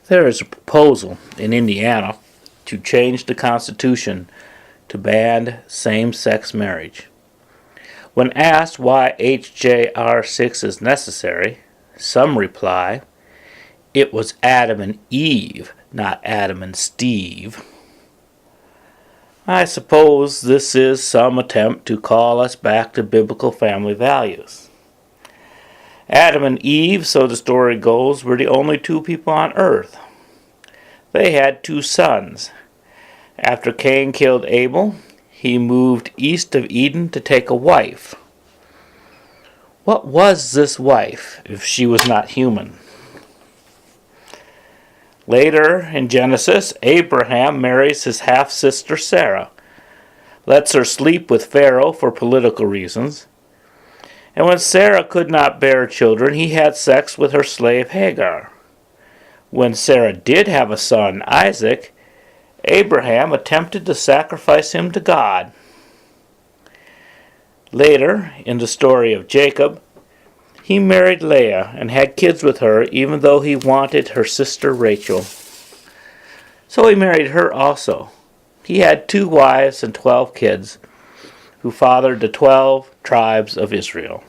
There is a proposal in Indiana to change the Constitution to ban same-sex marriage. When asked why H.J.R. 6 is necessary, some reply, "It was Adam and Eve, not Adam and Steve." I suppose this is some attempt to call us back to biblical family values. Adam and Eve, so the story goes, were the only two people on earth. They had 2 sons. After Cain killed Abel, he moved east of Eden to take a wife. What was this wife if she was not human? Later in Genesis, Abraham marries his half-sister Sarah, lets her sleep with Pharaoh for political reasons, and when Sarah could not bear children, he had sex with her slave Hagar. When Sarah did have a son, Isaac, Abraham attempted to sacrifice him to God. Later, in the story of Jacob, he married Leah and had kids with her, even though he wanted her sister Rachel. So he married her also. He had 2 wives and 12 kids, who fathered the 12 tribes of Israel.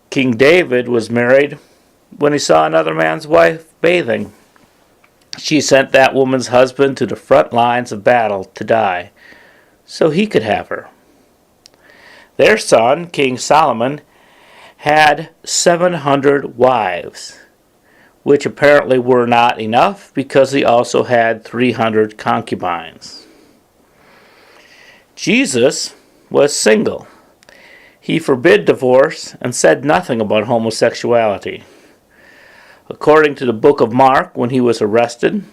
King David was married when he saw another man's wife bathing. She sent that woman's husband to the front lines of battle to die, so he could have her. Their son, King Solomon, had 700 wives, which apparently were not enough because he also had 300 concubines. Jesus was single. He forbid divorce and said nothing about homosexuality. According to the book of Mark, when he was arrested,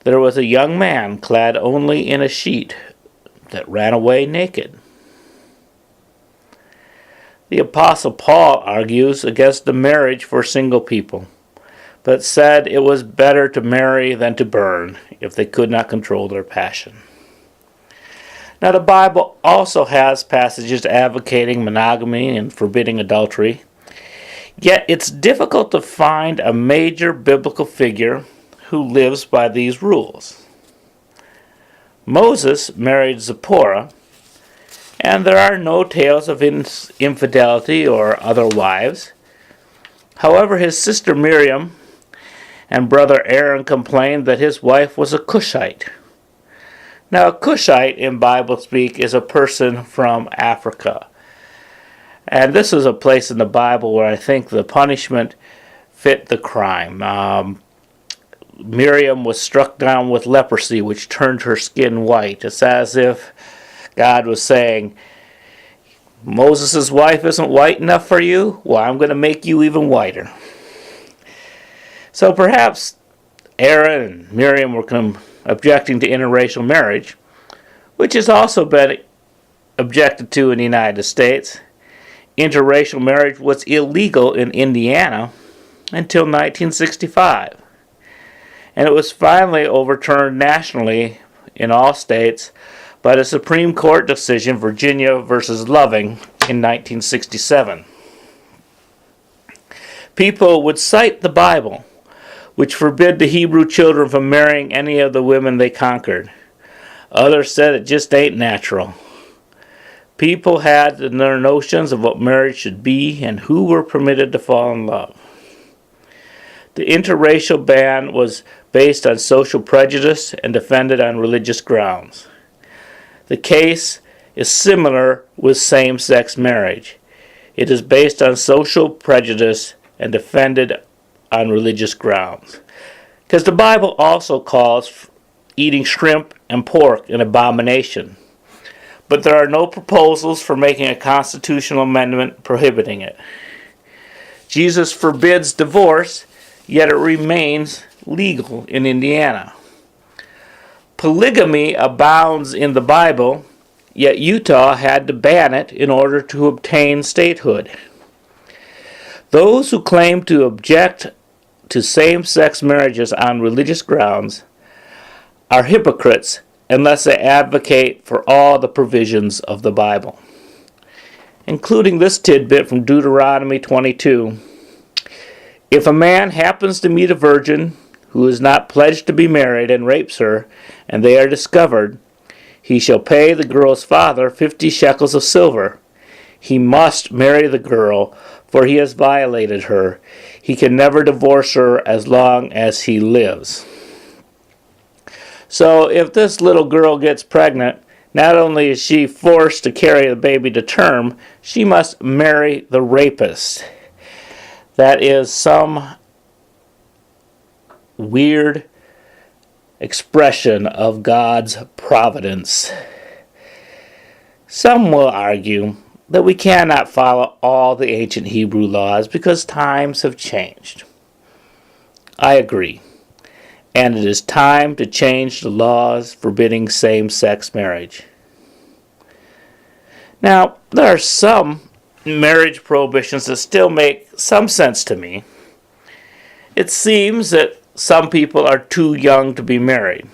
there was a young man clad only in a sheet that ran away naked. The Apostle Paul argues against the marriage for single people, but said it was better to marry than to burn if they could not control their passion. Now, the Bible also has passages advocating monogamy and forbidding adultery, yet it's difficult to find a major biblical figure who lives by these rules. Moses married Zipporah, and there are no tales of infidelity or other wives. However, his sister Miriam and brother Aaron complained that his wife was a Cushite. Now, a Cushite in Bible speak is a person from Africa. And this is a place in the Bible where I think the punishment fit the crime. Miriam was struck down with leprosy, which turned her skin white. It's as if God was saying, Moses' wife isn't white enough for you? Well, I'm going to make you even whiter. So perhaps Aaron and Miriam were objecting to interracial marriage, which has also been objected to in the United States. Interracial marriage was illegal in Indiana until 1965. And it was finally overturned nationally in all states by the Supreme Court decision Virginia versus Loving in 1967. People would cite the Bible, which forbid the Hebrew children from marrying any of the women they conquered. Others said it just ain't natural. People had their notions of what marriage should be and who were permitted to fall in love. The interracial ban was based on social prejudice and defended on religious grounds. The case is similar with same-sex marriage. It is based on social prejudice and defended on religious grounds. Because the Bible also calls eating shrimp and pork an abomination. But there are no proposals for making a constitutional amendment prohibiting it. Jesus forbids divorce, yet it remains legal in Indiana. Polygamy abounds in the Bible, yet Utah had to ban it in order to obtain statehood. Those who claim to object to same-sex marriages on religious grounds are hypocrites unless they advocate for all the provisions of the Bible, including this tidbit from Deuteronomy 22. If a man happens to meet a virgin who is not pledged to be married and rapes her, and they are discovered, he shall pay the girl's father 50 shekels of silver. He must marry the girl, for he has violated her. He can never divorce her as long as he lives. So if this little girl gets pregnant, not only is she forced to carry the baby to term, she must marry the rapist. That is some weird expression of God's providence. Some will argue that we cannot follow all the ancient Hebrew laws because times have changed. I agree. And it is time to change the laws forbidding same-sex marriage. Now, there are some marriage prohibitions that still make some sense to me. It seems that some people are too young to be married.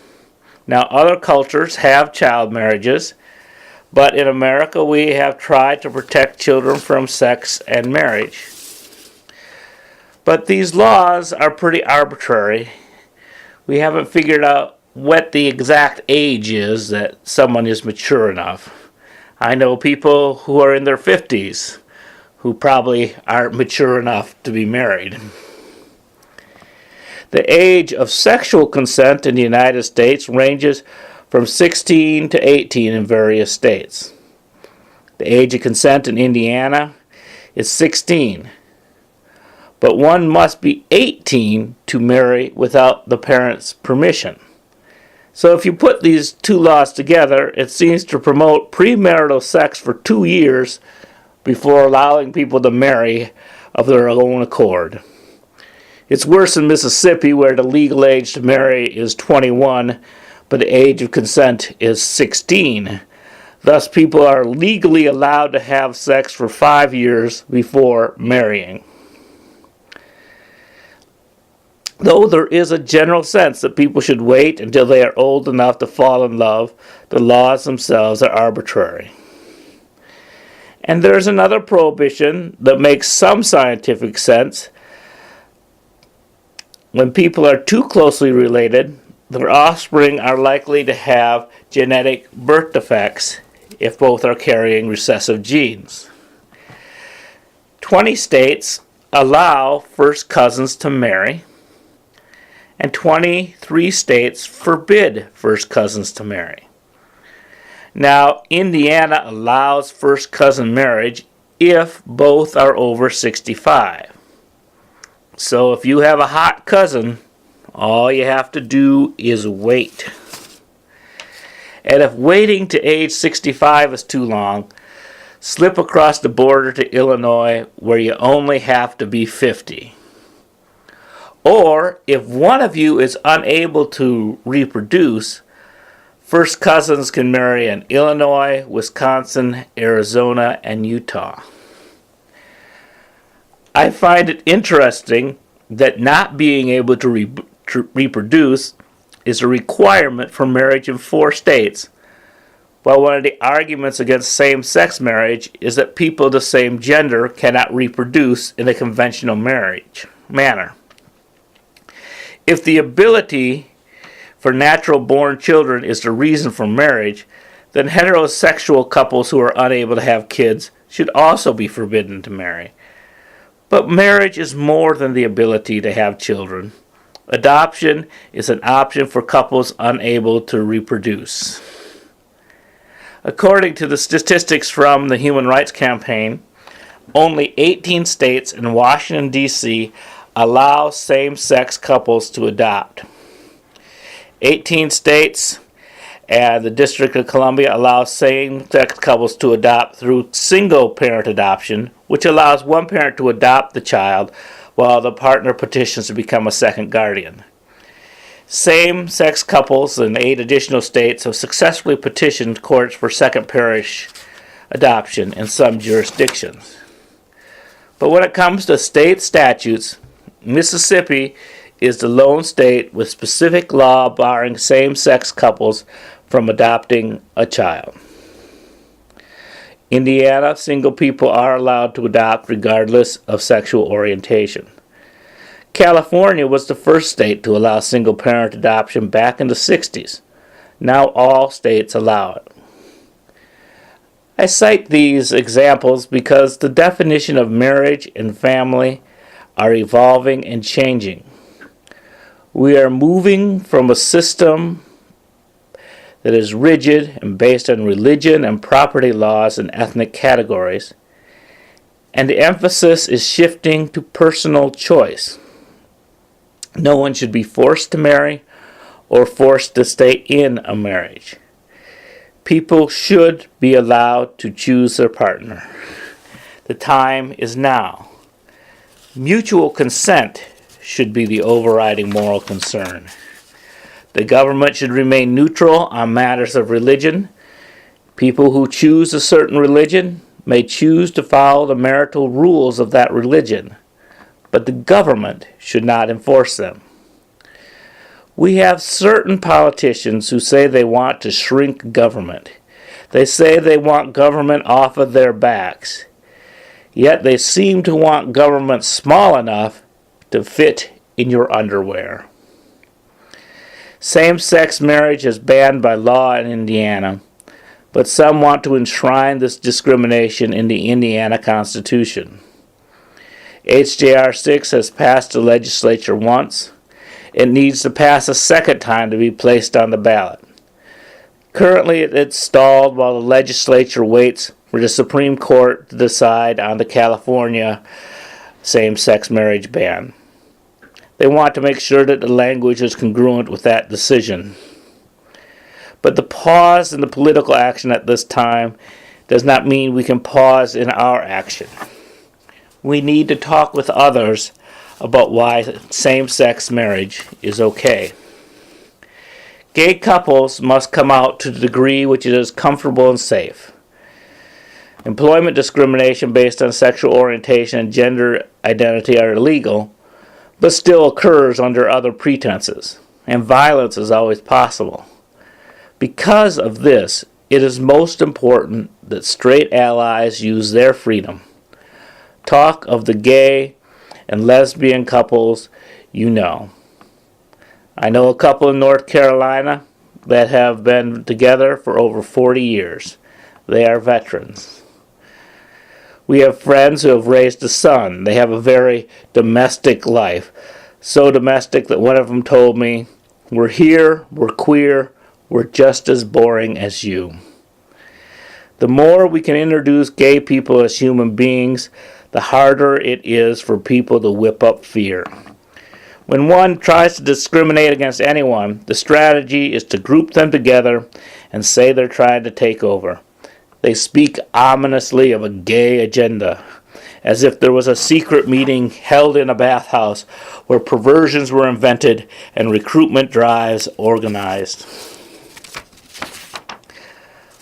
Now, other cultures have child marriages, but in America we have tried to protect children from sex and marriage. But these laws are pretty arbitrary. We haven't figured out what the exact age is that someone is mature enough. I know people who are in their 50s who probably aren't mature enough to be married. The age of sexual consent in the United States ranges from 16 to 18 in various states. The age of consent in Indiana is 16. But one must be 18 to marry without the parents' permission. So if you put these two laws together, it seems to promote premarital sex for 2 years before allowing people to marry of their own accord. It's worse in Mississippi, where the legal age to marry is 21, but the age of consent is 16. Thus, people are legally allowed to have sex for 5 years before marrying. Though there is a general sense that people should wait until they are old enough to fall in love, the laws themselves are arbitrary. And there's another prohibition that makes some scientific sense. When people are too closely related, their offspring are likely to have genetic birth defects if both are carrying recessive genes. 20 states allow first cousins to marry, and 23 states forbid first cousins to marry. Now, Indiana allows first cousin marriage if both are over 65. So if you have a hot cousin, all you have to do is wait. And if waiting to age 65 is too long, slip across the border to Illinois, where you only have to be 50. Or, if one of you is unable to reproduce, first cousins can marry in Illinois, Wisconsin, Arizona, and Utah. I find it interesting that not being able to reproduce is a requirement for marriage in 4 states, while one of the arguments against same-sex marriage is that people of the same gender cannot reproduce in a conventional marriage manner. If the ability for natural-born children is the reason for marriage, then heterosexual couples who are unable to have kids should also be forbidden to marry. But marriage is more than the ability to have children. Adoption is an option for couples unable to reproduce. According to the statistics from the Human Rights Campaign, only 18 states and Washington, D.C. allow same-sex couples to adopt. 18 states and the District of Columbia allow same-sex couples to adopt through single-parent adoption, which allows one parent to adopt the child while the partner petitions to become a second guardian. Same-sex couples in 8 additional states have successfully petitioned courts for second parish adoption in some jurisdictions. But when it comes to state statutes, Mississippi is the lone state with specific law barring same-sex couples from adopting a child. Indiana, single people are allowed to adopt regardless of sexual orientation. California was the first state to allow single-parent adoption back in the 60s. Now all states allow it. I cite these examples because the definition of marriage and family are evolving and changing. We are moving from a system that is rigid and based on religion and property laws and ethnic categories, and the emphasis is shifting to personal choice. No one should be forced to marry or forced to stay in a marriage. People should be allowed to choose their partner. The time is now. Mutual consent should be the overriding moral concern. The government should remain neutral on matters of religion. People who choose a certain religion may choose to follow the marital rules of that religion, but the government should not enforce them. We have certain politicians who say they want to shrink government. They say they want government off of their backs, yet they seem to want government small enough to fit in your underwear. Same-sex marriage is banned by law in Indiana, but some want to enshrine this discrimination in the Indiana Constitution. HJR 6 has passed the legislature once. It needs to pass a second time to be placed on the ballot. Currently, it's stalled while the legislature waits for the Supreme Court to decide on the California same-sex marriage ban. They want to make sure that the language is congruent with that decision. But the pause in the political action at this time does not mean we can pause in our action. We need to talk with others about why same-sex marriage is okay. Gay couples must come out to the degree which is comfortable and safe. Employment discrimination based on sexual orientation and gender identity are illegal, but still occurs under other pretenses, and violence is always possible. Because of this, it is most important that straight allies use their freedom. Talk of the gay and lesbian couples you know. I know a couple in North Carolina that have been together for over 40 years. They are veterans. We have friends who have raised a son. They have a very domestic life. So domestic that one of them told me, "We're here, we're queer, we're just as boring as you." The more we can introduce gay people as human beings, the harder it is for people to whip up fear. When one tries to discriminate against anyone, the strategy is to group them together and say they're trying to take over. They speak ominously of a gay agenda, as if there was a secret meeting held in a bathhouse where perversions were invented and recruitment drives organized.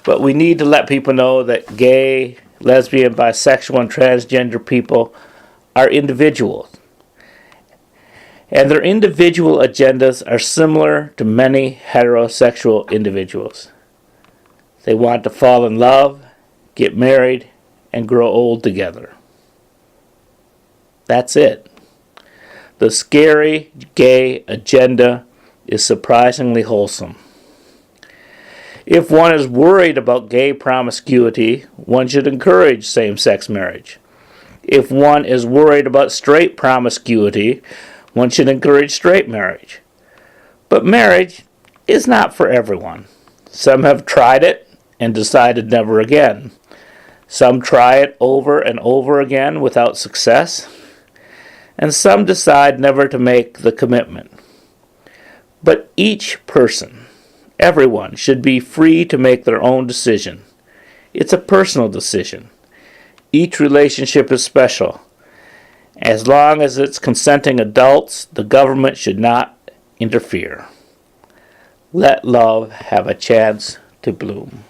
But we need to let people know that gay, lesbian, bisexual, and transgender people are individuals. And their individual agendas are similar to many heterosexual individuals. They want to fall in love, get married, and grow old together. That's it. The scary gay agenda is surprisingly wholesome. If one is worried about gay promiscuity, one should encourage same-sex marriage. If one is worried about straight promiscuity, one should encourage straight marriage. But marriage is not for everyone. Some have tried it and decided never again. Some try it over and over again without success. And some decide never to make the commitment. But each person, everyone, should be free to make their own decision. It's a personal decision. Each relationship is special. As long as it's consenting adults, the government should not interfere. Let love have a chance to bloom.